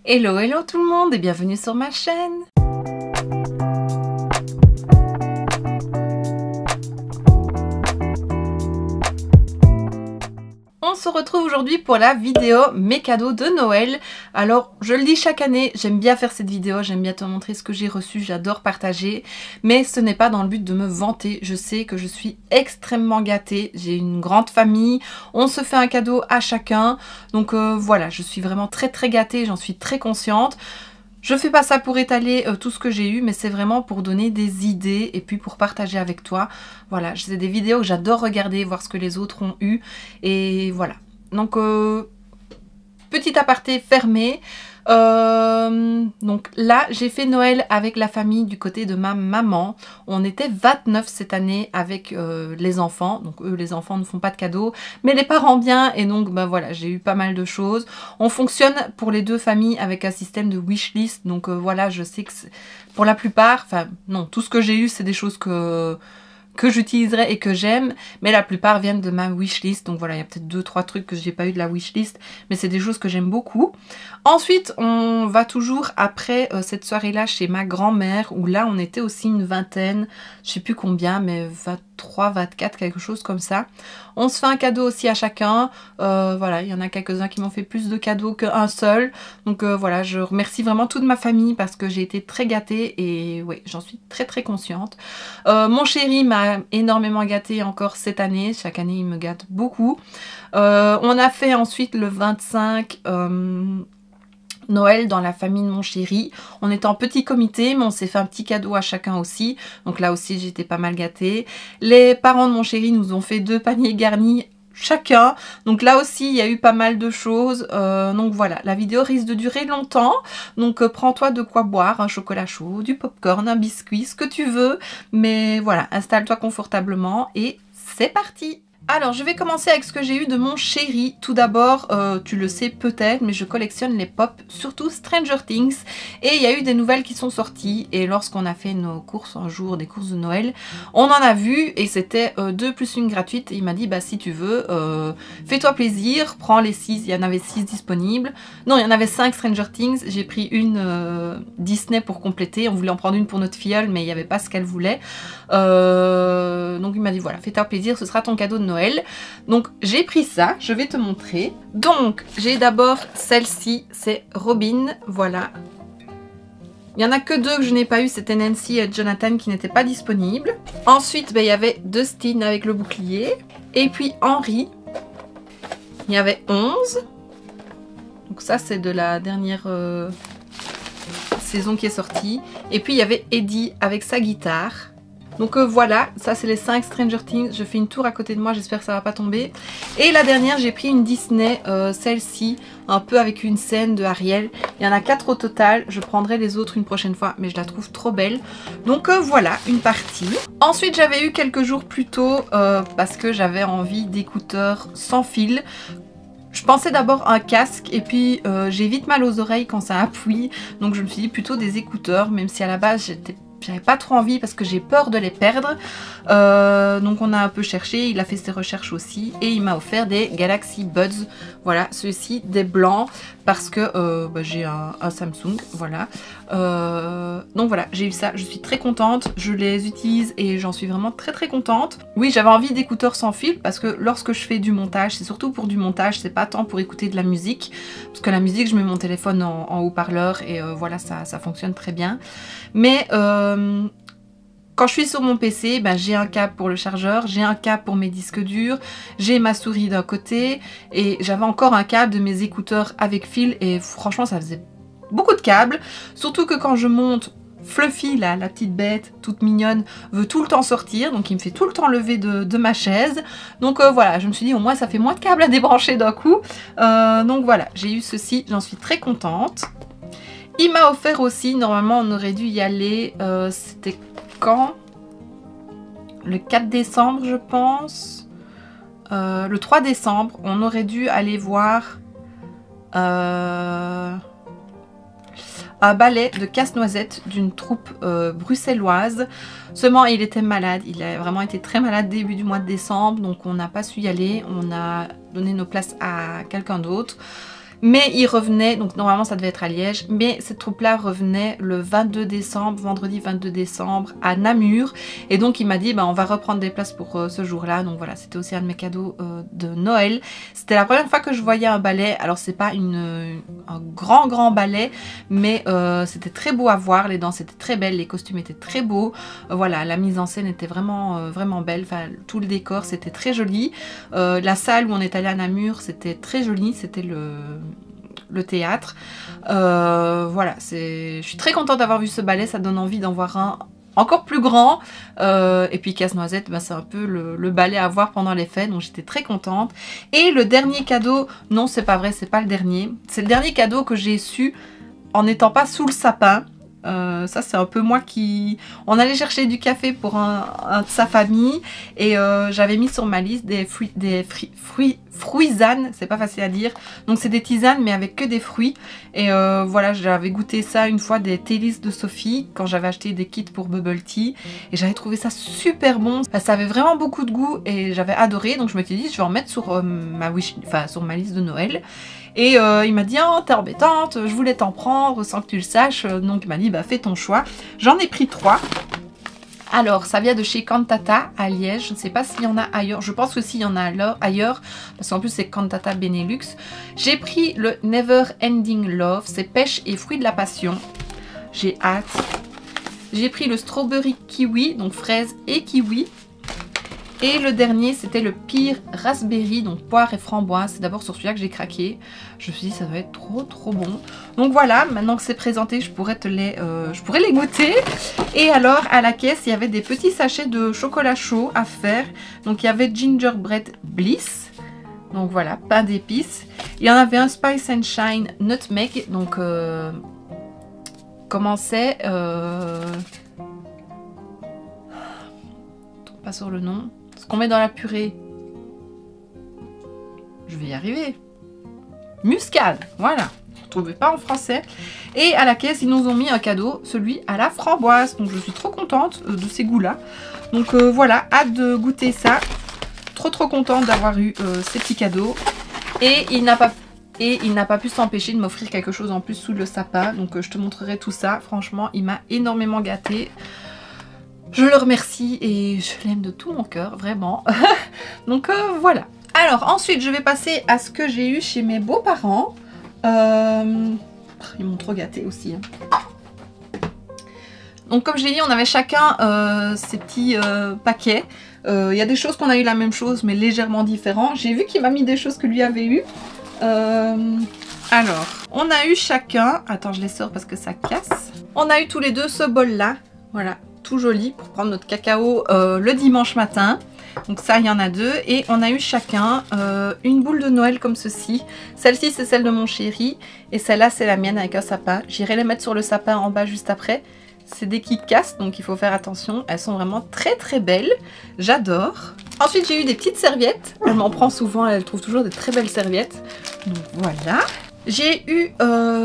Hello, hello tout le monde et bienvenue sur ma chaîne. On se retrouve aujourd'hui pour la vidéo mes cadeaux de Noël. Alors je le dis chaque année, j'aime bien faire cette vidéo, j'aime bien te montrer ce que j'ai reçu, j'adore partager. Mais ce n'est pas dans le but de me vanter, je sais que je suis extrêmement gâtée. J'ai une grande famille, on se fait un cadeau à chacun. Donc voilà, je suis vraiment très gâtée, j'en suis très consciente. Je fais pas ça pour étaler tout ce que j'ai eu, mais c'est vraiment pour donner des idées et puis pour partager avec toi. Voilà, c'est des vidéos que j'adore regarder, voir ce que les autres ont eu. Et voilà. Donc, petit aparté fermé. Donc là, j'ai fait Noël avec la famille du côté de ma maman. On était 29 cette année avec les enfants. Donc eux, les enfants ne font pas de cadeaux, mais les parents bien. Et donc, ben voilà, j'ai eu pas mal de choses. On fonctionne pour les deux familles avec un système de wishlist. Donc voilà, je sais que pour la plupart, enfin non, tout ce que j'ai eu, c'est des choses que j'utiliserai et que j'aime, mais la plupart viennent de ma wishlist. Donc voilà, il y a peut-être 2-3 trucs que j'ai pas eu de la wishlist, mais c'est des choses que j'aime beaucoup. Ensuite, on va toujours après cette soirée-là chez ma grand-mère, où là on était aussi une vingtaine, je sais plus combien, mais 23, 24, quelque chose comme ça. On se fait un cadeau aussi à chacun. Voilà, il y en a quelques-uns qui m'ont fait plus de cadeaux qu'un seul. Donc voilà, je remercie vraiment toute ma famille parce que j'ai été très gâtée et ouais, j'en suis très consciente. Mon chéri m'a énormément gâtée encore cette année. Chaque année, il me gâte beaucoup. On a fait ensuite le 25... Noël dans la famille de mon chéri. On était en petit comité, mais on s'est fait un petit cadeau à chacun aussi. Donc là aussi, j'étais pas mal gâtée. Les parents de mon chéri nous ont fait 2 paniers garnis chacun. Donc là aussi, il y a eu pas mal de choses. Donc voilà, la vidéo risque de durer longtemps. Donc prends-toi de quoi boire, un chocolat chaud, du popcorn, un biscuit, ce que tu veux. Mais voilà, installe-toi confortablement et c'est parti! Alors, je vais commencer avec ce que j'ai eu de mon chéri. Tout d'abord, tu le sais peut-être, mais je collectionne les pop, surtout Stranger Things. Et il y a eu des nouvelles qui sont sorties. Et lorsqu'on a fait nos courses un jour, des courses de Noël, on en a vu et c'était 2 plus 1 gratuite. Et il m'a dit, bah si tu veux, fais-toi plaisir, prends les 6. Il y en avait 6 disponibles. Non, il y en avait 5 Stranger Things. J'ai pris une Disney pour compléter. On voulait en prendre une pour notre filleule, mais il n'y avait pas ce qu'elle voulait. Donc il m'a dit, voilà, fais-toi plaisir, ce sera ton cadeau de Noël. Donc j'ai pris ça, je vais te montrer. Donc j'ai d'abord celle-ci, c'est Robin, voilà. Il n'y en a que 2 que je n'ai pas eu, c'était Nancy et Jonathan qui n'étaient pas disponibles. Ensuite, ben, il y avait Dustin avec le bouclier. Et puis Henry, il y avait 11. Donc ça c'est de la dernière saison qui est sortie. Et puis il y avait Eddie avec sa guitare. Donc voilà, ça c'est les 5 Stranger Things. Je fais une tour à côté de moi, j'espère que ça va pas tomber. Et la dernière, j'ai pris une Disney, celle-ci, un peu avec une scène de Ariel. Il y en a 4 au total, je prendrai les autres une prochaine fois, mais je la trouve trop belle. Donc voilà, une partie. Ensuite, j'avais eu quelques jours plus tôt, parce que j'avais envie d'écouteurs sans fil. Je pensais d'abord un casque et puis j'ai vite mal aux oreilles quand ça appuie. Donc je me suis dit plutôt des écouteurs, même si à la base j'avais pas trop envie parce que j'ai peur de les perdre. Donc on a un peu cherché, il a fait ses recherches aussi et il m'a offert des Galaxy Buds. Voilà, ceux-ci, des blancs parce que bah, j'ai un Samsung, voilà. Donc voilà, j'ai eu ça, je suis très contente, je les utilise et j'en suis vraiment très contente. Oui, j'avais envie d'écouteurs sans fil parce que lorsque je fais du montage, c'est surtout pour du montage, c'est pas tant pour écouter de la musique. Parce que la musique, je mets mon téléphone en haut-parleur et voilà, ça fonctionne très bien. Mais quand je suis sur mon PC, ben, j'ai un câble pour le chargeur, j'ai un câble pour mes disques durs, j'ai ma souris d'un côté et j'avais encore un câble de mes écouteurs avec fil et franchement ça faisait beaucoup de câbles. Surtout que quand je monte, Fluffy, là, la petite bête toute mignonne, veut tout le temps sortir, donc il me fait tout le temps lever de ma chaise. Donc voilà, je me suis dit au moins ça fait moins de câbles à débrancher d'un coup. Donc voilà, j'ai eu ceci, j'en suis très contente. Il m'a offert aussi, normalement on aurait dû y aller, c'était quand? Le 4 décembre je pense. Le 3 décembre, on aurait dû aller voir un ballet de Casse-Noisette d'une troupe bruxelloise. Seulement il était malade, il a vraiment été très malade début du mois de décembre, donc on n'a pas su y aller, on a donné nos places à quelqu'un d'autre. Mais il revenait, donc normalement ça devait être à Liège, mais cette troupe-là revenait le 22 décembre, vendredi 22 décembre à Namur. Et donc il m'a dit, bah, on va reprendre des places pour ce jour-là. Donc voilà, c'était aussi un de mes cadeaux de Noël. C'était la première fois que je voyais un ballet. Alors c'est pas un grand ballet, mais c'était très beau à voir. Les danses étaient très belles, les costumes étaient très beaux. Voilà, la mise en scène était vraiment, vraiment belle. Enfin, tout le décor, c'était très joli. La salle où on est allé à Namur, c'était très joli. C'était le théâtre. Voilà, je suis très contente d'avoir vu ce ballet. Ça donne envie d'en voir un encore plus grand. Et puis Casse-Noisette, bah, c'est un peu le ballet à voir pendant les fêtes. Donc j'étais très contente. Et le dernier cadeau, non, c'est pas vrai, c'est pas le dernier. C'est le dernier cadeau que j'ai su en n'étant pas sous le sapin. Ça c'est un peu moi qui... On allait chercher du café pour un de sa famille et j'avais mis sur ma liste des fruisanes, c'est pas facile à dire. Donc c'est des tisanes mais avec que des fruits. Et voilà, j'avais goûté ça une fois, des Télis de Sophie, quand j'avais acheté des kits pour Bubble Tea. Et j'avais trouvé ça super bon. Ça avait vraiment beaucoup de goût et j'avais adoré. Donc je m'étais dit, je vais en mettre sur sur ma liste de Noël. Et il m'a dit, oh t'es embêtante, je voulais t'en prendre sans que tu le saches. Donc il m'a dit, bah fais ton choix. J'en ai pris 3. Alors ça vient de chez Cantata à Liège. Je ne sais pas s'il y en a ailleurs. Je pense que s'il y en a ailleurs. Parce qu'en plus c'est Cantata Benelux. J'ai pris le Never Ending Love. C'est pêche et fruits de la passion. J'ai hâte. J'ai pris le Strawberry Kiwi. Donc fraise et kiwi. Et le dernier, c'était le Pear Raspberry, donc poire et framboise. C'est d'abord sur celui-là que j'ai craqué. Je me suis dit, ça va être trop bon. Donc voilà, maintenant que c'est présenté, je pourrais les goûter. Et alors, à la caisse, il y avait des petits sachets de chocolat chaud à faire. Donc il y avait Gingerbread Bliss. Donc voilà, pain d'épices. Il y en avait un Spice and Shine Nutmeg. Donc, comment c'est pas sur le nom. Ce qu'on met dans la purée. Je vais y arriver. Muscade, voilà. Je ne trouvais pas en français. Et à la caisse, ils nous ont mis un cadeau, celui à la framboise. Donc je suis trop contente de ces goûts-là. Donc voilà, hâte de goûter ça. Trop contente d'avoir eu ces petits cadeaux. Et il n'a pas pu s'empêcher de m'offrir quelque chose en plus sous le sapin. Donc je te montrerai tout ça. Franchement, il m'a énormément gâtée. Je le remercie et je l'aime de tout mon cœur, vraiment. Donc voilà. Alors ensuite, je vais passer à ce que j'ai eu chez mes beaux-parents. Ils m'ont trop gâtée aussi. Donc comme je l'ai dit, on avait chacun ces petits paquets. Il y a des choses qu'on a eu la même chose, mais légèrement différents. J'ai vu qu'il m'a mis des choses que lui avait eu. Alors, on a eu chacun... Attends, je les sors parce que ça casse. On a eu tous les deux ce bol-là. Voilà. Tout joli pour prendre notre cacao le dimanche matin. Donc ça, il y en a 2. Et on a eu chacun une boule de Noël comme ceci. Celle-ci, c'est celle de mon chéri. Et celle-là, c'est la mienne avec un sapin. J'irai les mettre sur le sapin en bas juste après. C'est des qui cassent, donc il faut faire attention. Elles sont vraiment très belles. J'adore. Ensuite, j'ai eu des petites serviettes. Elle m'en prend souvent. Elle trouve toujours des très belles serviettes. Donc voilà. J'ai eu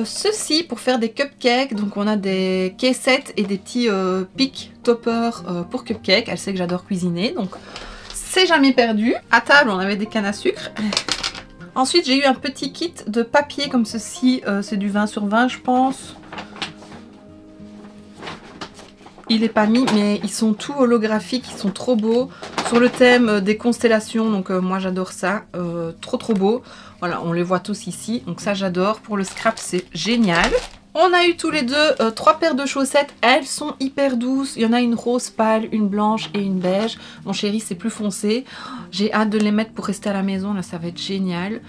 ceci pour faire des cupcakes. Donc on a des caissettes et des petits pics toppers pour cupcakes. Elle sait que j'adore cuisiner, donc c'est jamais perdu. À table, on avait des cannes à sucre. Ensuite, j'ai eu un petit kit de papier comme ceci. C'est du 20 sur 20, je pense. Il n'est pas mis, mais ils sont tout holographiques, ils sont trop beaux. Sur le thème des constellations, donc moi j'adore ça. Trop beau. Voilà, on les voit tous ici, donc ça j'adore. Pour le scrap, c'est génial. On a eu tous les deux 3 paires de chaussettes. Elles sont hyper douces. Il y en a une rose pâle, une blanche et une beige. Mon chéri, c'est plus foncé. J'ai hâte de les mettre pour rester à la maison. Là, ça va être génial.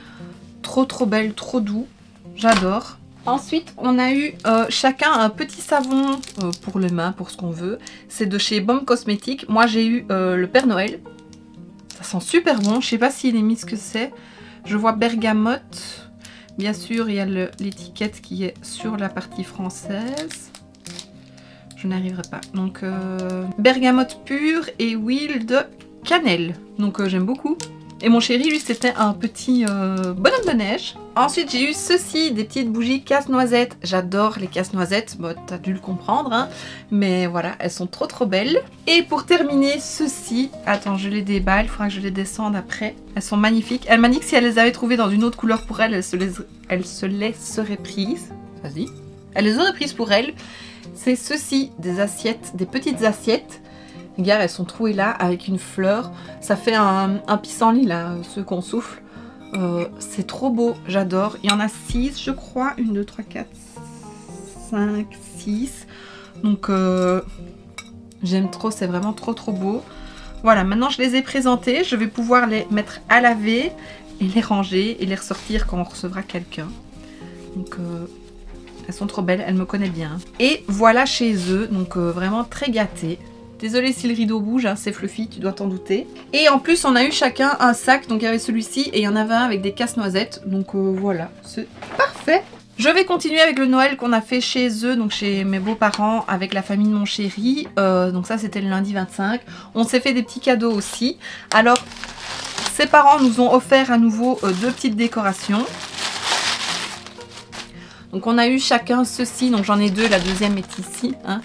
Trop belle, trop doux. J'adore. Ensuite, on a eu chacun un petit savon pour les mains, pour ce qu'on veut. C'est de chez Bomb Cosmétiques. Moi, j'ai eu le Père Noël. Ça sent super bon. Je sais pas s'il est mis ce que c'est. Je vois bergamote. Bien sûr, il y a l'étiquette qui est sur la partie française. Je n'arriverai pas. Donc, bergamote pure et huile de cannelle. Donc, j'aime beaucoup. Et mon chéri, lui, c'était un petit bonhomme de neige. Ensuite, j'ai eu ceci, des petites bougies casse-noisettes. J'adore les casse-noisettes, bon, t'as dû le comprendre, hein. Mais voilà, elles sont trop belles. Et pour terminer, ceci, attends, je les déballe, il faudra que je les descende après. Elles sont magnifiques. Elle m'a dit que si elle les avait trouvées dans une autre couleur pour elle, elle se les serait prises. Vas-y. Elle les aurait prises pour elle. C'est ceci, des assiettes, des petites assiettes. Regarde, elles sont trouées là avec une fleur. Ça fait un pissenlit là, ceux qu'on souffle. C'est trop beau, j'adore. Il y en a 6 je crois. 1, 2, 3, 4, 5, 6. Donc j'aime trop, c'est vraiment trop beau. Voilà, maintenant je les ai présentés. Je vais pouvoir les mettre à laver et les ranger et les ressortir quand on recevra quelqu'un. Donc elles sont trop belles, elles me connaissent bien. Et voilà chez eux, donc vraiment très gâtés. Désolée si le rideau bouge, hein, c'est Fluffy, tu dois t'en douter. Et en plus, on a eu chacun un sac, donc il y avait celui-ci et il y en avait un avec des casse-noisettes. Donc voilà, c'est parfait. Je vais continuer avec le Noël qu'on a fait chez eux, donc chez mes beaux-parents, avec la famille de mon chéri. Donc ça, c'était le lundi 25. On s'est fait des petits cadeaux aussi. Alors, ses parents nous ont offert à nouveau 2 petites décorations. Donc on a eu chacun ceci, donc j'en ai 2, la deuxième est ici, hein.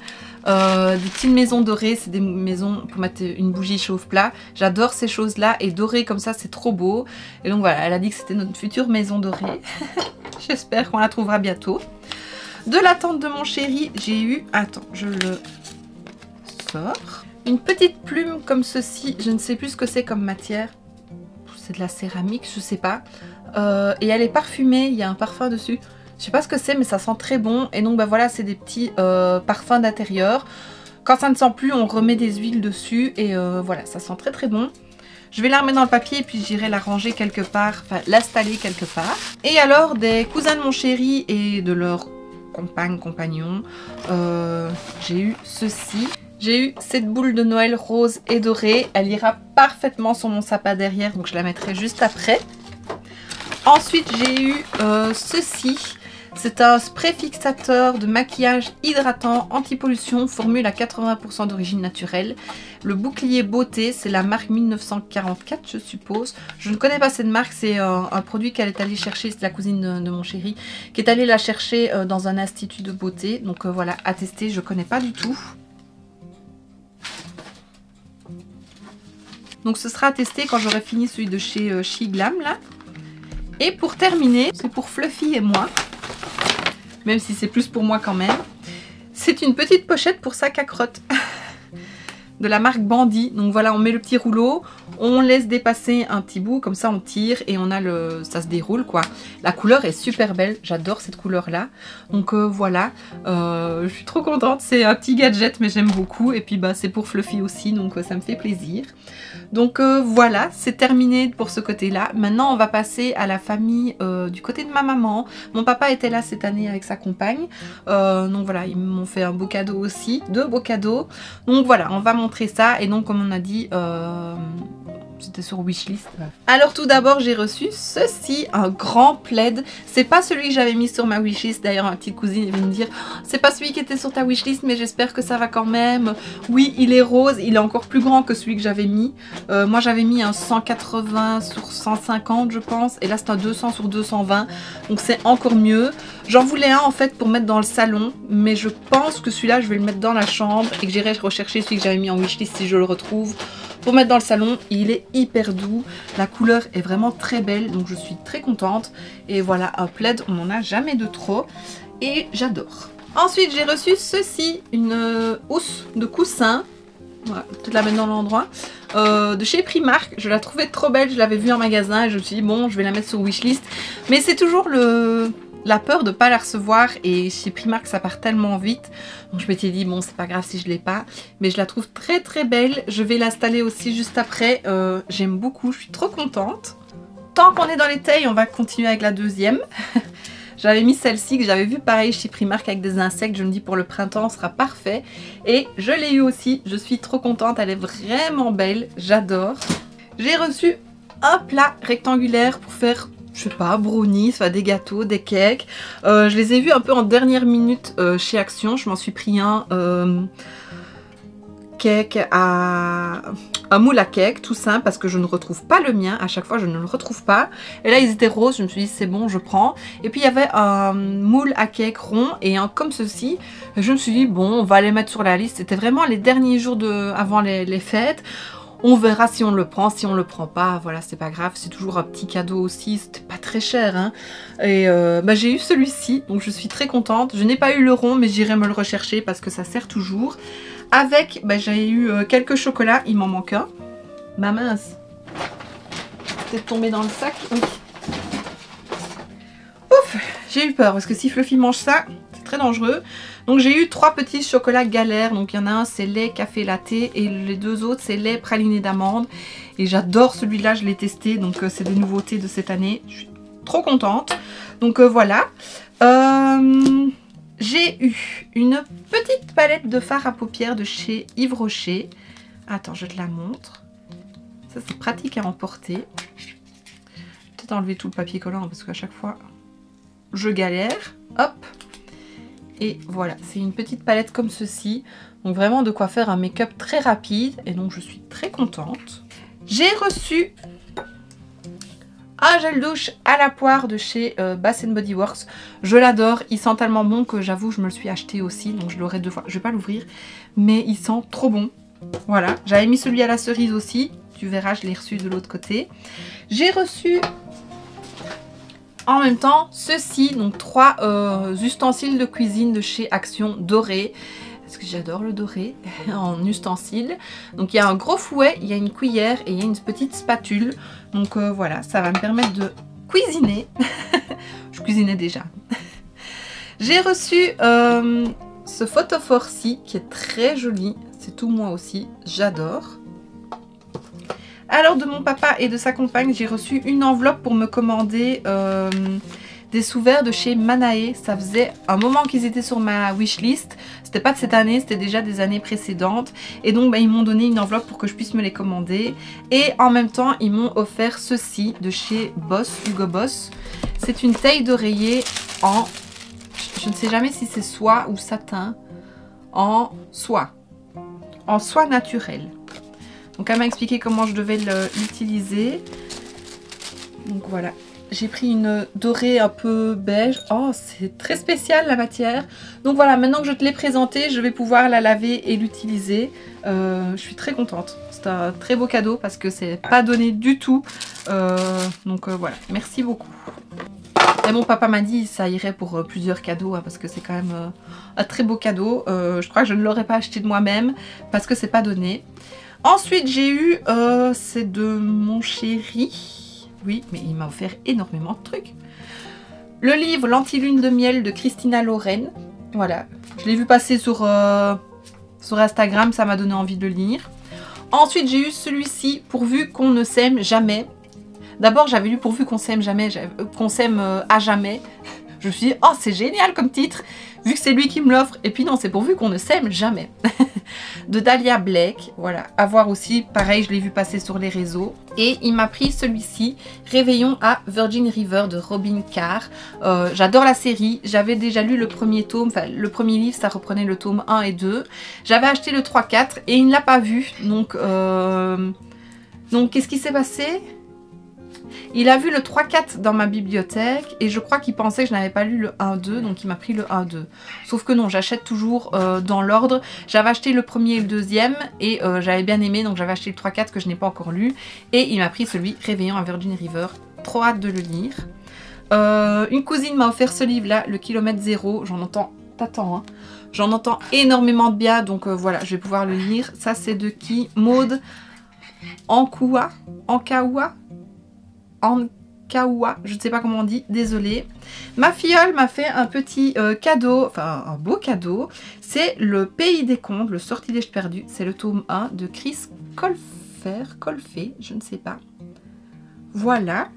Des petites maisons dorées, c'est des maisons pour mettre une bougie chauffe-plat. J'adore ces choses-là et dorées comme ça, c'est trop beau. Et donc voilà, elle a dit que c'était notre future maison dorée. J'espère qu'on la trouvera bientôt. De la tante de mon chéri, j'ai eu... Attends, je le sors. Une petite plume comme ceci, je ne sais plus ce que c'est comme matière. C'est de la céramique, je sais pas. Et elle est parfumée, il y a un parfum dessus. Je sais pas ce que c'est, mais ça sent très bon. Et donc bah voilà, c'est des petits parfums d'intérieur. Quand ça ne sent plus, on remet des huiles dessus. Et voilà, ça sent très bon. Je vais la remettre dans le papier et puis j'irai la ranger quelque part, enfin l'installer quelque part. Et alors, des cousins de mon chéri et de leur compagnon, j'ai eu ceci. J'ai eu cette boule de Noël rose et dorée. Elle ira parfaitement sur mon sapin derrière, donc je la mettrai juste après. Ensuite, j'ai eu ceci. C'est un spray fixateur de maquillage hydratant anti-pollution, formule à 80% d'origine naturelle. Le bouclier beauté, c'est la marque 1944, je suppose. Je ne connais pas cette marque, c'est un produit qu'elle est allée chercher, c'est la cousine de mon chéri, qui est allée la chercher dans un institut de beauté. Donc voilà, à tester, je ne connais pas du tout. Donc ce sera à tester quand j'aurai fini celui de chez She Glam là. Et pour terminer, c'est pour Fluffy et moi. Même si c'est plus pour moi quand même. C'est une petite pochette pour sac à crotte. De la marque Bandit. Donc voilà, on met le petit rouleau. On laisse dépasser un petit bout. Comme ça, on tire et on a le... ça se déroule quoi. La couleur est super belle. J'adore cette couleur là. Donc voilà. Je suis trop contente. C'est un petit gadget mais j'aime beaucoup. Et puis bah c'est pour Fluffy aussi. Donc ça me fait plaisir. Donc voilà, c'est terminé pour ce côté-là. Maintenant, on va passer à la famille du côté de ma maman. Mon papa était là cette année avec sa compagne. Donc voilà, ils m'ont fait un beau cadeau aussi. 2 beaux cadeaux. Donc voilà, on va montrer ça. Et donc, comme on a dit... c'était sur Wishlist. Alors tout d'abord j'ai reçu ceci, un grand plaid. C'est pas celui que j'avais mis sur ma wishlist. D'ailleurs ma petite cousine vient me dire c'est pas celui qui était sur ta wishlist mais j'espère que ça va quand même. Oui il est rose, il est encore plus grand que celui que j'avais mis. Moi j'avais mis un 180 sur 150 je pense. Et là c'est un 200 sur 220. Donc c'est encore mieux. J'en voulais un en fait pour mettre dans le salon. Mais je pense que celui-là je vais le mettre dans la chambre. Et que j'irai rechercher celui que j'avais mis en wishlist si je le retrouve. Pour mettre dans le salon, il est hyper doux, la couleur est vraiment très belle, donc je suis très contente. Et voilà, un plaid, on n'en a jamais de trop, et j'adore. Ensuite, j'ai reçu ceci, une housse de coussin, voilà, peut-être la mettre dans l'endroit, de chez Primark. Je la trouvais trop belle, je l'avais vue en magasin, et je me suis dit, bon, je vais la mettre sur Wishlist. Mais c'est toujours la peur de ne pas la recevoir et chez Primark ça part tellement vite. Donc je m'étais dit bon c'est pas grave si je l'ai pas. Mais je la trouve très belle. Je vais l'installer aussi juste après. J'aime beaucoup, je suis trop contente. Tant qu'on est dans les tailles, on va continuer avec la deuxième. J'avais mis celle-ci que j'avais vue pareil chez Primark avec des insectes. Je me dis pour le printemps sera parfait. Et je l'ai eu aussi. Je suis trop contente. Elle est vraiment belle. J'adore. J'ai reçu un plat rectangulaire pour faire... je sais pas, brownies, enfin des gâteaux, des cakes. Je les ai vus un peu en dernière minute chez Action. Je m'en suis pris un cake à... un moule à cake, tout simple, parce que je ne retrouve pas le mien. À chaque fois, je ne le retrouve pas. Et là, ils étaient roses. Je me suis dit, c'est bon, je prends. Et puis, il y avait un moule à cake rond et un comme ceci. Et je me suis dit, bon, on va les mettre sur la liste. C'était vraiment les derniers jours avant les fêtes. On verra si on le prend, si on le prend pas, voilà, c'est pas grave, c'est toujours un petit cadeau aussi, c'était pas très cher, hein. Et j'ai eu celui-ci, donc je suis très contente. Je n'ai pas eu le rond, mais j'irai me le rechercher parce que ça sert toujours. Avec, j'ai eu quelques chocolats, il m'en manque un. Ma mince, peut-être tombé dans le sac, oui. Ouf, j'ai eu peur parce que si Fluffy mange ça, c'est très dangereux. Donc j'ai eu 3 petits chocolats galères, donc il y en a un c'est lait café latte et les 2 autres c'est lait praliné d'amande. Et j'adore celui-là, je l'ai testé, donc c'est des nouveautés de cette année, je suis trop contente. Donc voilà, j'ai eu une petite palette de fard à paupières de chez Yves Rocher. Attends, je te la montre, ça c'est pratique à emporter. Peut-être enlever tout le papier collant parce qu'à chaque fois je galère, hop. Et voilà, c'est une petite palette comme ceci. Donc vraiment de quoi faire un make-up très rapide. Et donc je suis très contente. J'ai reçu un gel douche à la poire de chez Bath & Body Works. Je l'adore, il sent tellement bon que j'avoue je me le suis acheté aussi. Donc je l'aurai 2 fois, je vais pas l'ouvrir. Mais il sent trop bon. Voilà, j'avais mis celui à la cerise aussi. Tu verras, je l'ai reçu de l'autre côté. J'ai reçu... en même temps, ceci, donc 3 ustensiles de cuisine de chez Action doré. Parce que j'adore le doré en ustensiles. Donc il y a un gros fouet, il y a une cuillère et il y a une petite spatule. Donc voilà, ça va me permettre de cuisiner. Je cuisinais déjà. J'ai reçu ce photophore-ci qui est très joli. C'est tout moi aussi, j'adore. Alors de mon papa et de sa compagne, j'ai reçu une enveloppe pour me commander des sous-verts de chez Manae. Ça faisait un moment qu'ils étaient sur ma wishlist. C'était pas de cette année, c'était déjà des années précédentes. Et donc ils m'ont donné une enveloppe pour que je puisse me les commander. Et en même temps, ils m'ont offert ceci de chez Boss, Hugo Boss. C'est une taille d'oreiller en... je ne sais jamais si c'est soie ou satin. En soie. En soie naturelle. Donc elle m'a expliqué comment je devais l'utiliser. Donc voilà. J'ai pris une dorée un peu beige. Oh, c'est très spécial la matière. Donc voilà, maintenant que je te l'ai présentée, je vais pouvoir la laver et l'utiliser. Je suis très contente. C'est un très beau cadeau parce que c'est pas donné du tout. Donc voilà, merci beaucoup. Et mon papa m'a dit ça irait pour plusieurs cadeaux hein, parce que c'est quand même un très beau cadeau. Je crois que je ne l'aurais pas acheté de moi-même parce que c'est pas donné. Ensuite, j'ai eu, c'est de mon chéri. Oui, mais il m'a offert énormément de trucs. Le livre L'Anti-Lune de miel de Christina Loren. Voilà, je l'ai vu passer sur Instagram, ça m'a donné envie de le lire. Ensuite, j'ai eu celui-ci, Pourvu qu'on ne s'aime jamais. D'abord, j'avais lu Pourvu qu'on s'aime jamais, qu'on s'aime à jamais. Je me suis dit, oh, c'est génial comme titre, vu que c'est lui qui me l'offre. Et puis non, c'est Pourvu qu'on ne s'aime jamais. De Dahlia Blake, voilà, à voir aussi, pareil, je l'ai vu passer sur les réseaux. Et il m'a pris celui-ci, Réveillon à Virgin River de Robin Carr. J'adore la série, j'avais déjà lu le premier tome, enfin le premier livre, ça reprenait le tome 1 et 2. J'avais acheté le 3-4 et il ne l'a pas vu, donc qu'est-ce qui s'est passé ? Il a vu le 3-4 dans ma bibliothèque et je crois qu'il pensait que je n'avais pas lu le 1-2, donc il m'a pris le 1-2. Sauf que non, j'achète toujours dans l'ordre. J'avais acheté le premier et le deuxième et j'avais bien aimé, donc j'avais acheté le 3-4 que je n'ai pas encore lu. Et il m'a pris celui Réveillon à Virgin River. Trop hâte de le lire. Une cousine m'a offert ce livre-là, Le kilomètre zéro. J'en entends... T'attends, hein. J'en entends énormément de bien, donc voilà, je vais pouvoir le lire. Ça, c'est de qui? Maud Ankaoua, je ne sais pas comment on dit, désolée. Ma filleule m'a fait un petit cadeau, enfin un beau cadeau. C'est Le Pays des Contes, le Sortilège perdu. C'est le tome 1 de Chris Colfer, je ne sais pas. Voilà.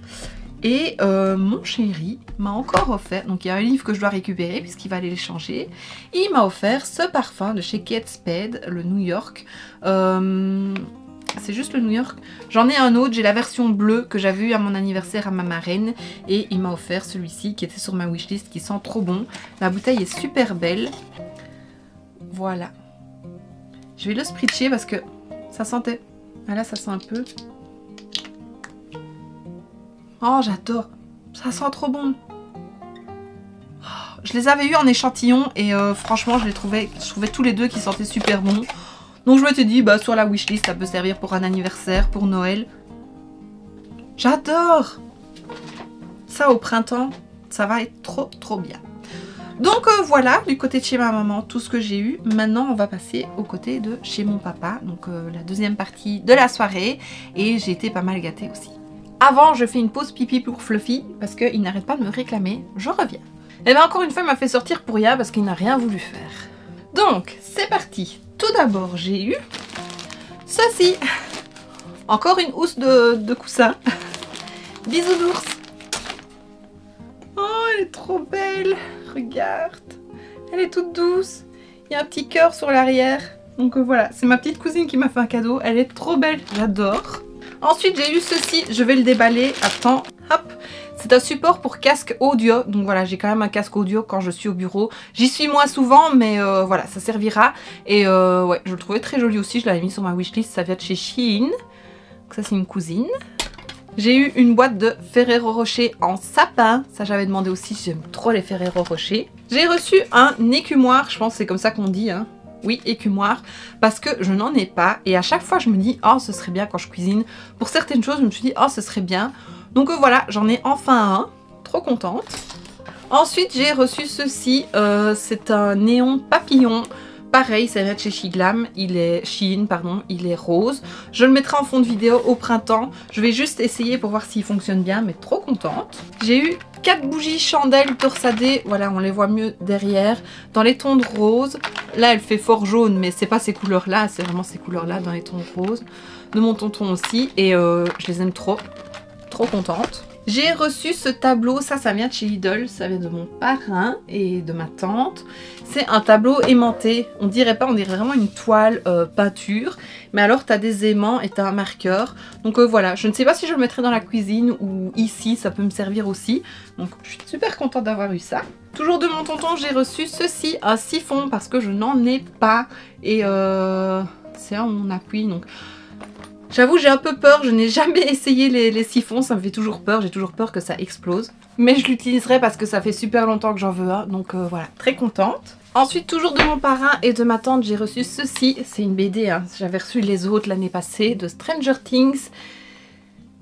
Et mon chéri m'a encore offert, donc il y a un livre que je dois récupérer puisqu'il va aller l'échanger. Il m'a offert ce parfum de chez Kate Spade, le New York. C'est juste le New York. J'en ai un autre, j'ai la version bleue que j'avais eu à mon anniversaire à ma marraine. Et il m'a offert celui-ci qui était sur ma wishlist, qui sent trop bon. La bouteille est super belle. Voilà. Je vais le spritcher parce que ça sentait... Ah là, ça sent un peu... Oh, j'adore. Ça sent trop bon. Je les avais eu en échantillon et franchement, je trouvais tous les deux qui sentaient super bon. Donc je me suis dit, bah sur la wishlist, ça peut servir pour un anniversaire, pour Noël. J'adore. Ça au printemps, ça va être trop bien. Donc voilà, du côté de chez ma maman, tout ce que j'ai eu. Maintenant, on va passer au côté de chez mon papa. Donc la deuxième partie de la soirée. Et j'ai été pas mal gâtée aussi. Avant, je fais une pause pipi pour Fluffy parce qu'il n'arrête pas de me réclamer. Je reviens. Et bien encore une fois, il m'a fait sortir pour rien parce qu'il n'a rien voulu faire. Donc, c'est parti. Tout d'abord, j'ai eu ceci. Encore une housse de coussin. Bisounours. Oh, elle est trop belle. Regarde. Elle est toute douce. Il y a un petit cœur sur l'arrière. Donc voilà, c'est ma petite cousine qui m'a fait un cadeau. Elle est trop belle. J'adore. Ensuite, j'ai eu ceci. Je vais le déballer. Attends. Hop. C'est un support pour casque audio. Donc voilà, j'ai quand même un casque audio quand je suis au bureau. J'y suis moins souvent, mais voilà, ça servira. Et ouais, je le trouvais très joli aussi. Je l'avais mis sur ma wishlist. Ça vient de chez Shein. Donc ça, c'est une cousine. J'ai eu une boîte de Ferrero Rocher en sapin. Ça, j'avais demandé aussi. J'aime trop les Ferrero Rocher. J'ai reçu un écumoire. Je pense que c'est comme ça qu'on dit, hein. Oui, écumoire, parce que je n'en ai pas. Et à chaque fois, je me dis, oh, ce serait bien quand je cuisine. Pour certaines choses, je me suis dit, oh, ce serait bien. Donc voilà, j'en ai enfin un. Trop contente. Ensuite, j'ai reçu ceci. C'est un néon papillon. Pareil, ça vient de chez Shein, il est rose. Je le mettrai en fond de vidéo au printemps. Je vais juste essayer pour voir s'il fonctionne bien, mais trop contente. J'ai eu 4 bougies chandelles torsadées. Voilà, on les voit mieux derrière. Dans les tons de rose. Là, elle fait fort jaune, mais c'est pas ces couleurs-là. C'est vraiment ces couleurs-là dans les tons de rose. De mon tonton aussi. Et je les aime trop. Trop contente. J'ai reçu ce tableau, ça vient de chez Lidl, ça vient de mon parrain et de ma tante. C'est un tableau aimanté, on dirait pas, on dirait vraiment une toile peinture. Mais alors tu as des aimants et tu as un marqueur. Donc voilà, je ne sais pas si je le mettrai dans la cuisine ou ici, ça peut me servir aussi. Donc je suis super contente d'avoir eu ça. Toujours de mon tonton, j'ai reçu ceci, un siphon, parce que je n'en ai pas. Et c'est un on appuie, donc... J'avoue, j'ai un peu peur, je n'ai jamais essayé les siphons, ça me fait toujours peur, j'ai toujours peur que ça explose. Mais je l'utiliserai parce que ça fait super longtemps que j'en veux un, donc voilà, très contente. Ensuite, toujours de mon parrain et de ma tante, j'ai reçu ceci, c'est une BD, hein. J'avais reçu les autres l'année passée, de Stranger Things.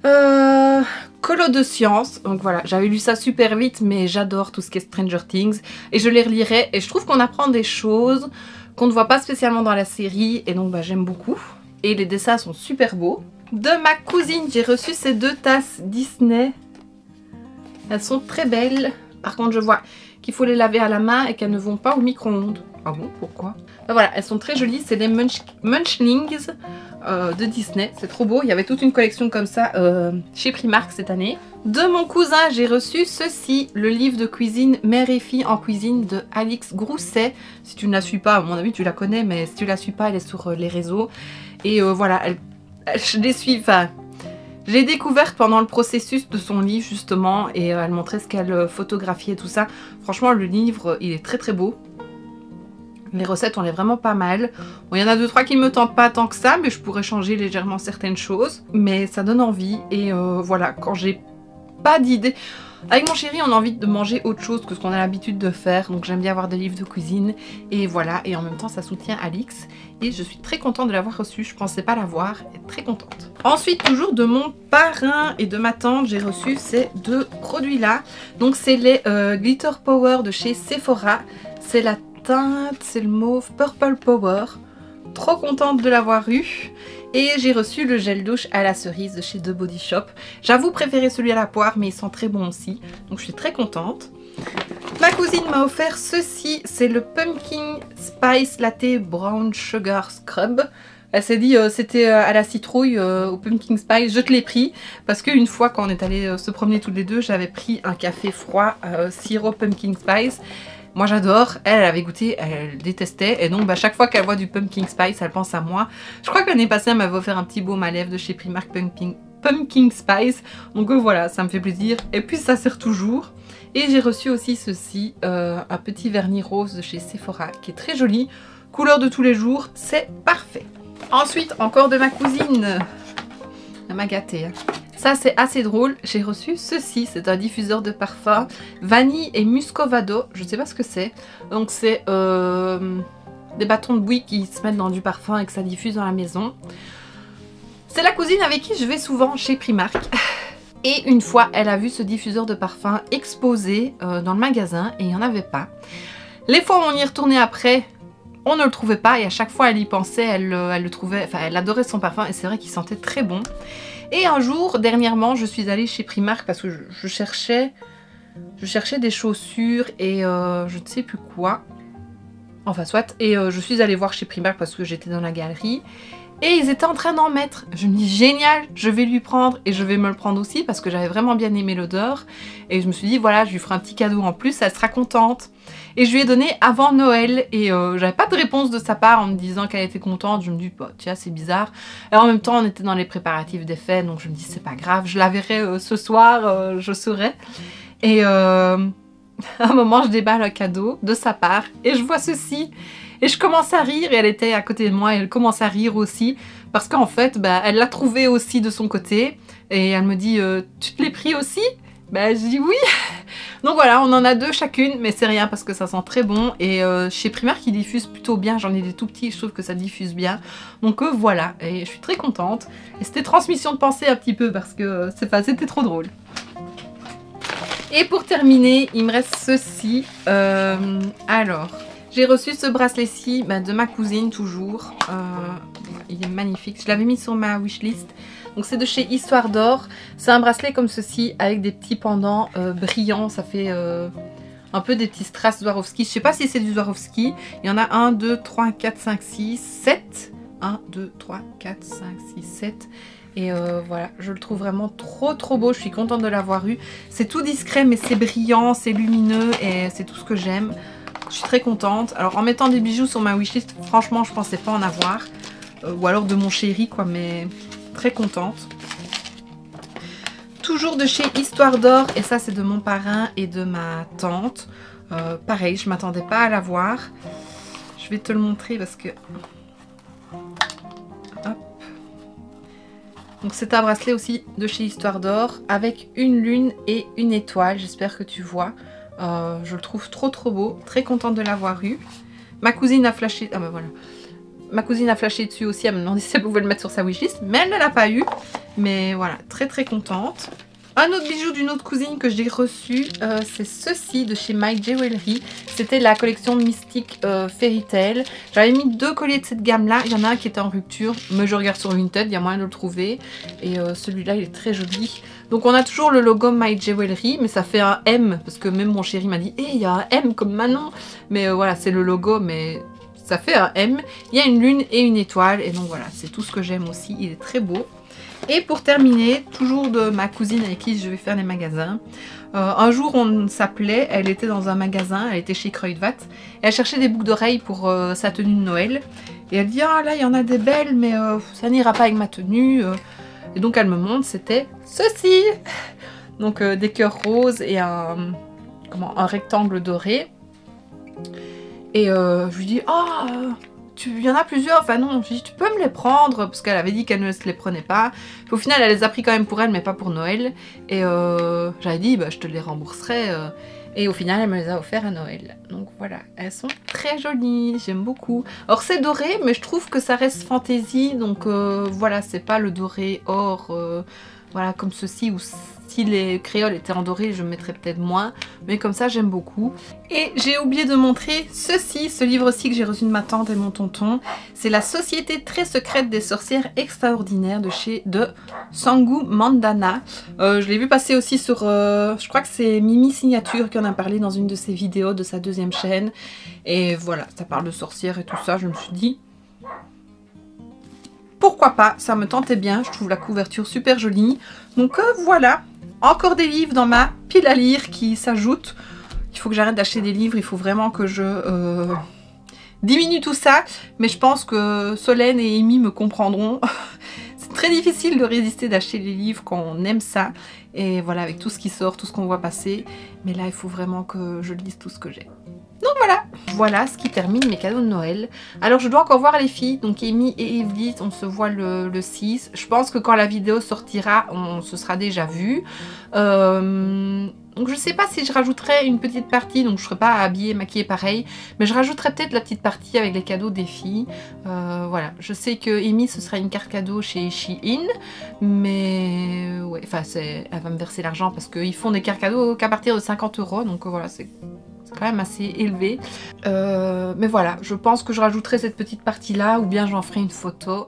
Colo de science, donc voilà, j'avais lu ça super vite, mais j'adore tout ce qui est Stranger Things. Et je les relirai, et je trouve qu'on apprend des choses qu'on ne voit pas spécialement dans la série, et donc bah, j'aime beaucoup. Et les dessins sont super beaux. De ma cousine, j'ai reçu ces 2 tasses Disney. Elles sont très belles. Par contre, je vois qu'il faut les laver à la main et qu'elles ne vont pas au micro-ondes. Ah bon, pourquoi? Ben voilà, elles sont très jolies. C'est des Munchlings de Disney. C'est trop beau. Il y avait toute une collection comme ça chez Primark cette année. De mon cousin, j'ai reçu ceci, le livre de cuisine Mère et fille en cuisine de Alix Grousset. Si tu ne la suis pas, à mon avis, tu la connais, mais si tu la suis pas, elle est sur les réseaux. Et voilà, je les suis, enfin, je l'ai découverte pendant le processus de son livre justement, et elle montrait ce qu'elle photographiait et tout ça. Franchement, le livre, il est très très beau. Les recettes, on est vraiment pas mal. Bon, il y en a 2-3 qui me tentent pas tant que ça, mais je pourrais changer légèrement certaines choses. Mais ça donne envie, et voilà, quand j'ai pas d'idée... Avec mon chéri, on a envie de manger autre chose que ce qu'on a l'habitude de faire, donc j'aime bien avoir des livres de cuisine, et voilà, et en même temps ça soutient Alix, et je suis très contente de l'avoir reçu, je pensais pas l'avoir, et très contente. Ensuite, toujours de mon parrain et de ma tante, j'ai reçu ces 2 produits-là, donc c'est les Glitter Power de chez Sephora, c'est la teinte, c'est le mauve Purple Power, trop contente de l'avoir eu. Et j'ai reçu le gel douche à la cerise de chez The Body Shop. J'avoue préférer celui à la poire, mais il sent très bon aussi. Donc je suis très contente. Ma cousine m'a offert ceci. C'est le Pumpkin Spice Latte Brown Sugar Scrub. Elle s'est dit c'était à la citrouille, au Pumpkin Spice. Je te l'ai pris. Parce qu'une fois quand on est allé se promener toutes les deux, j'avais pris un café froid sirop Pumpkin Spice. Moi j'adore, elle avait goûté, elle détestait, et donc bah, chaque fois qu'elle voit du Pumpkin Spice, elle pense à moi. Je crois que l'année passée, elle m'avait offert un petit baume à lèvres de chez Primark Pumpkin Spice, donc voilà, ça me fait plaisir, et puis ça sert toujours. Et j'ai reçu aussi ceci, un petit vernis rose de chez Sephora qui est très joli. Couleur de tous les jours, c'est parfait. Ensuite, encore de ma cousine. Elle m'a gâtée. Hein. Ça, c'est assez drôle. J'ai reçu ceci. C'est un diffuseur de parfum. Vanille et muscovado. Je ne sais pas ce que c'est. Donc, c'est des bâtons de bouillie qui se mettent dans du parfum et que ça diffuse dans la maison. C'est la cousine avec qui je vais souvent chez Primark. Et une fois, elle a vu ce diffuseur de parfum exposé dans le magasin et il n'y en avait pas. Les fois où on y retournait après, on ne le trouvait pas et à chaque fois elle y pensait, elle le trouvait, enfin elle adorait son parfum et c'est vrai qu'il sentait très bon. Et un jour, dernièrement, je suis allée chez Primark parce que je cherchais des chaussures et je ne sais plus quoi. Enfin soit, et je suis allée voir chez Primark parce que j'étais dans la galerie. Et ils étaient en train d'en mettre. Je me dis génial, je vais lui prendre et je vais me le prendre aussi parce que j'avais vraiment bien aimé l'odeur. Et je me suis dit voilà, je lui ferai un petit cadeau en plus, elle sera contente. Et je lui ai donné avant Noël et j'avais pas de réponse de sa part en me disant qu'elle était contente. Je me dis bah tiens c'est bizarre. Et en même temps on était dans les préparatifs des fêtes donc je me dis c'est pas grave, je la verrai ce soir, je saurai. Et à un moment je déballe un cadeau de sa part et je vois ceci. Et je commence à rire et elle était à côté de moi et elle commence à rire aussi parce qu'en fait bah, elle l'a trouvé aussi de son côté et elle me dit tu te l'es pris aussi? Bah je dis oui. Donc voilà, on en a deux chacune mais c'est rien parce que ça sent très bon et chez Primark ils diffusent plutôt bien, j'en ai des tout petits, je trouve que ça diffuse bien. Donc voilà, et je suis très contente et c'était transmission de pensée un petit peu parce que c'était trop drôle. Et pour terminer, il me reste ceci. Alors... J'ai reçu ce bracelet-ci de ma cousine toujours. Il est magnifique. Je l'avais mis sur ma wishlist. Donc c'est de chez Histoire d'Or. C'est un bracelet comme ceci avec des petits pendants brillants. Ça fait un peu des petits strass Swarovski. Je ne sais pas si c'est du Swarovski. Il y en a 1, 2, 3, 4, 5, 6, 7. 1, 2, 3, 4, 5, 6, 7. Et voilà, je le trouve vraiment trop beau. Je suis contente de l'avoir eu. C'est tout discret mais c'est brillant, c'est lumineux et c'est tout ce que j'aime. Je suis très contente. Alors en mettant des bijoux sur ma wishlist, franchement je pensais pas en avoir. Ou alors de mon chéri quoi, mais très contente. Toujours de chez Histoire d'Or. Et ça c'est de mon parrain et de ma tante. Pareil, je m'attendais pas à l'avoir. Je vais te le montrer parce que... Hop. Donc c'est un bracelet aussi de chez Histoire d'Or. Avec une lune et une étoile. J'espère que tu vois. Je le trouve trop beau, très contente de l'avoir eu. Ma cousine a flashé, ah bah voilà. Ma cousine a flashé dessus aussi, elle me demandait si elle pouvait le mettre sur sa wishlist, mais elle ne l'a pas eu. Mais voilà, très contente. Un autre bijou d'une autre cousine que j'ai reçu, c'est ceci de chez My Jewelry. C'était la collection Mystique Fairy Tail. J'avais mis 2 colliers de cette gamme-là. Il y en a un qui était en rupture, mais je regarde sur Vinted, il y a moyen de le trouver. Et celui-là, il est très joli. Donc on a toujours le logo My Jewelry, mais ça fait un M, parce que même mon chéri m'a dit « Eh, il y a un M comme Manon !» Mais voilà, c'est le logo, mais ça fait un M. Il y a une lune et une étoile, et donc voilà, c'est tout ce que j'aime aussi. Il est très beau. Et pour terminer, toujours de ma cousine avec qui je vais faire les magasins. Un jour on s'appelait, elle était dans un magasin, elle était chez Kruidvat. Elle cherchait des boucles d'oreilles pour sa tenue de Noël. Et elle dit ah là il y en a des belles mais ça n'ira pas avec ma tenue. Et donc elle me montre, c'était ceci. Donc des cœurs roses et un rectangle doré. Et je lui dis oh il y en a plusieurs, enfin non, je dis tu peux me les prendre parce qu'elle avait dit qu'elle ne se les prenait pas. Puis au final elle les a pris quand même pour elle mais pas pour Noël. Et j'avais dit bah je te les rembourserai. Et au final elle me les a offerts à Noël. Donc voilà, elles sont très jolies, j'aime beaucoup. Alors c'est doré mais je trouve que ça reste fantaisie. Donc voilà, c'est pas le doré or voilà comme ceci ou si les créoles étaient en doré je mettrais peut-être moins, mais comme ça j'aime beaucoup. Et j'ai oublié de montrer ceci, ce livre-ci que j'ai reçu de ma tante et mon tonton. C'est la Société très secrète des sorcières extraordinaires de Sangu Mandana. Je l'ai vu passer aussi sur, je crois que c'est Mimi Signature qui en a parlé dans une de ses vidéos de sa deuxième chaîne. Et voilà, ça parle de sorcières et tout ça, je me suis dit... Pourquoi pas, ça me tentait bien, je trouve la couverture super jolie. Donc voilà, encore des livres dans ma pile à lire qui s'ajoutent. Il faut que j'arrête d'acheter des livres, il faut vraiment que je diminue tout ça. Mais je pense que Solène et Amy me comprendront. C'est très difficile de résister d'acheter les livres quand on aime ça. Et voilà, avec tout ce qui sort, tout ce qu'on voit passer. Mais là, il faut vraiment que je lise tout ce que j'ai. Donc voilà, voilà ce qui termine mes cadeaux de Noël. Alors je dois encore voir les filles, donc Amy et Evelyth, on se voit le 6. Je pense que quand la vidéo sortira, on se sera déjà vu. Donc je sais pas si je rajouterai une petite partie, donc je ne serai pas habillée, maquillée pareil, mais je rajouterai peut-être la petite partie avec les cadeaux des filles. Voilà, je sais que Amy ce sera une carte cadeau chez Shein, mais ouais, enfin elle va me verser l'argent parce qu'ils font des cartes cadeaux qu'à partir de 50 €, donc voilà, c'est quand même assez élevé. Mais voilà, je pense que je rajouterai cette petite partie là ou bien j'en ferai une photo.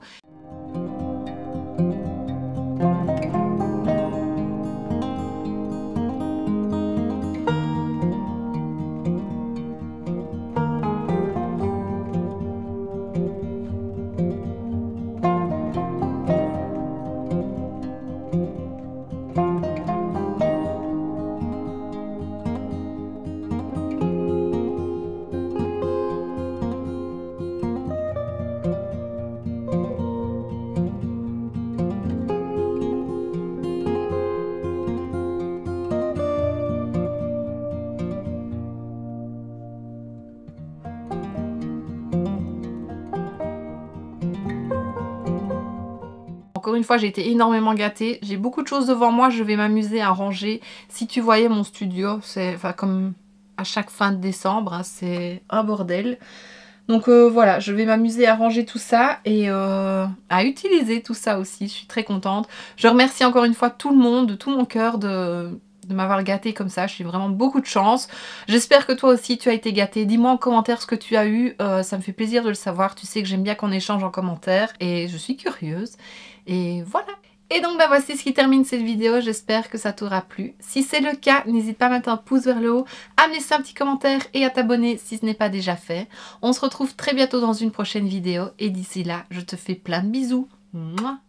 Encore une fois, j'ai été énormément gâtée. J'ai beaucoup de choses devant moi, je vais m'amuser à ranger. Si tu voyais mon studio, c'est comme à chaque fin de décembre, hein, c'est un bordel. Donc voilà, je vais m'amuser à ranger tout ça et à utiliser tout ça aussi. Je suis très contente. Je remercie encore une fois tout le monde, de tout mon cœur de m'avoir gâtée comme ça. Je suis vraiment beaucoup de chance. J'espère que toi aussi tu as été gâtée. Dis-moi en commentaire ce que tu as eu. Ça me fait plaisir de le savoir. Tu sais que j'aime bien qu'on échange en commentaire et je suis curieuse. Et voilà. Et donc bah voici ce qui termine cette vidéo, j'espère que ça t'aura plu. Si c'est le cas, n'hésite pas à mettre un pouce vers le haut, à me laisser un petit commentaire et à t'abonner si ce n'est pas déjà fait. On se retrouve très bientôt dans une prochaine vidéo et d'ici là, je te fais plein de bisous. Mouah.